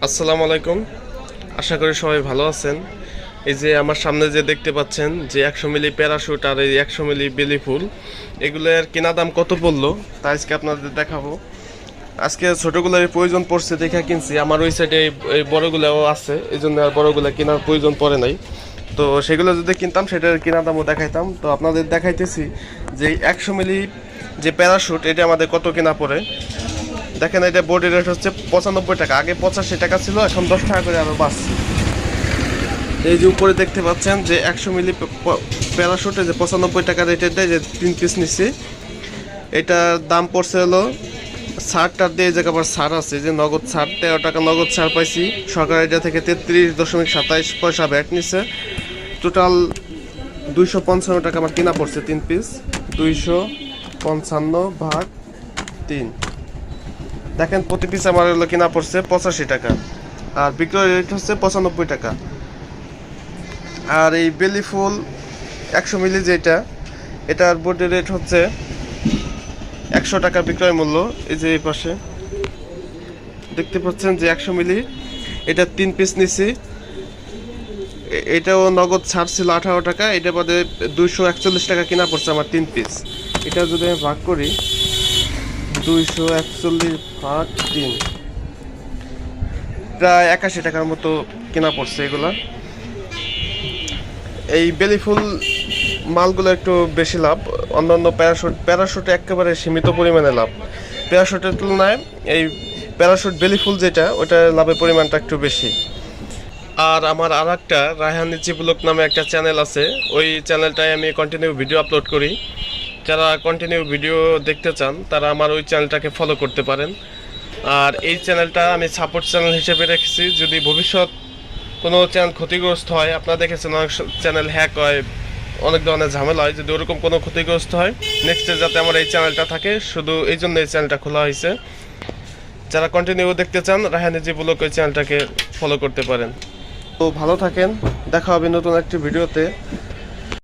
আসসালামু আলাইকুম। আশা করি সবাই ভালো আছেন। এই যে আমার সামনে যে দেখতে পাচ্ছেন যে 100 মিলি প্যারাশুট আর এই 100 মিলি বেলি ফুল, এগুলোর কেনা দাম কত পড়লো তা আজকে আপনাদের দেখাবো। আজকে ছোটোগুলোর প্রয়োজন পড়ছে দেখে কিনছি। আমার ওই সাইডে এই বড়গুলোও আছে, এই জন্য আর বড়গুলো কেনার প্রয়োজন পড়ে নাই। তো সেগুলো যদি কিনতাম সেটার কেনা দামও দেখাইতাম। তো আপনাদের দেখাইতেছি যে 100 মিলি যে প্যারাশুট এটা আমাদের কত কেনা পড়ে। দেখেন, এটা বডি রেট হচ্ছে 95 টাকা। আগে 85 টাকা ছিল, এখন 10 টাকা করে আরও বাড়ছে। এই যে উপরে দেখতে পাচ্ছেন যে 100 মিলি প্যারাশুটে যে 95 টাকা রেটের দেয়, যে 3 পিস নিচ্ছি। এটার দাম পড়ছে হলো ছাড়টার দিয়ে, এই জায়গায় আবার ছাড় আছে, যে নগদ ছাড় 13 টাকা নগদ ছাড় পাইছি। সরকার এটা থেকে 33.27 পয়সা ব্যাট নিচ্ছে। টোটাল 255 টাকা আমার কিনা পড়ছে 3 পিস। 255 ভাগ 3, দেখেন প্রতি পিস আমার হলো কিনা পড়ছে 85 টাকা, আর বিক্রয় রেট হচ্ছে 95 টাকা। আর এই বেলি ফুল 100 মিলি যেটা, এটার বডি রেট হচ্ছে 100 টাকা বিক্রয় মূল্য। এই যে এই পাশে দেখতে পাচ্ছেন যে 100 মিলি, এটা 3 পিস নিছি। এটাও নগদ ছাড় ছিল 18 টাকা। এটা বাদে 241 টাকা কিনা পড়ছে আমার 3 পিস। এটা যদি আমি ভাগ করি, 241 ভাগ 3, প্রায় 81 টাকার মতো কেনা পড়ছে এগুলা। এই বেলি ফুল মালগুলো একটু বেশি লাভ, অন্যান্য প্যারাশুটে একেবারে সীমিত পরিমাণে লাভ। প্যারাশুটের তুলনায় এই প্যারাশুট বেলি ফুল যেটা, ওটার লাভের পরিমাণটা একটু বেশি। আর আমার আর একটা রায়হান ব্লগ নামে একটা চ্যানেল আছে, ওই চ্যানেলটায় আমি কন্টিনিউ ভিডিও আপলোড করি। যারা কন্টিনিউ ভিডিও দেখতে চান তারা আমার ওই চ্যানেলটাকে ফলো করতে পারেন। আর এই চ্যানেলটা আমি সাপোর্ট চ্যানেল হিসেবে রেখেছি, যদি ভবিষ্যৎ কোনো চ্যানেল ক্ষতিগ্রস্ত হয়, আপনারা দেখেছেন অনেক চ্যানেল হ্যাক হয়, অনেক ধরনের ঝামেলা হয়, যদি ওরকম কোনো ক্ষতিগ্রস্ত হয় নেক্সটে যাতে আমার এই চ্যানেলটা থাকে, শুধু এই জন্য এই চ্যানেলটা খোলা হয়েছে। যারা কন্টিনিউ দেখতে চান রায়হান ব্লগ ওই চ্যানেলটাকে ফলো করতে পারেন। তো ভালো থাকেন, দেখা হবে নতুন একটি ভিডিওতে।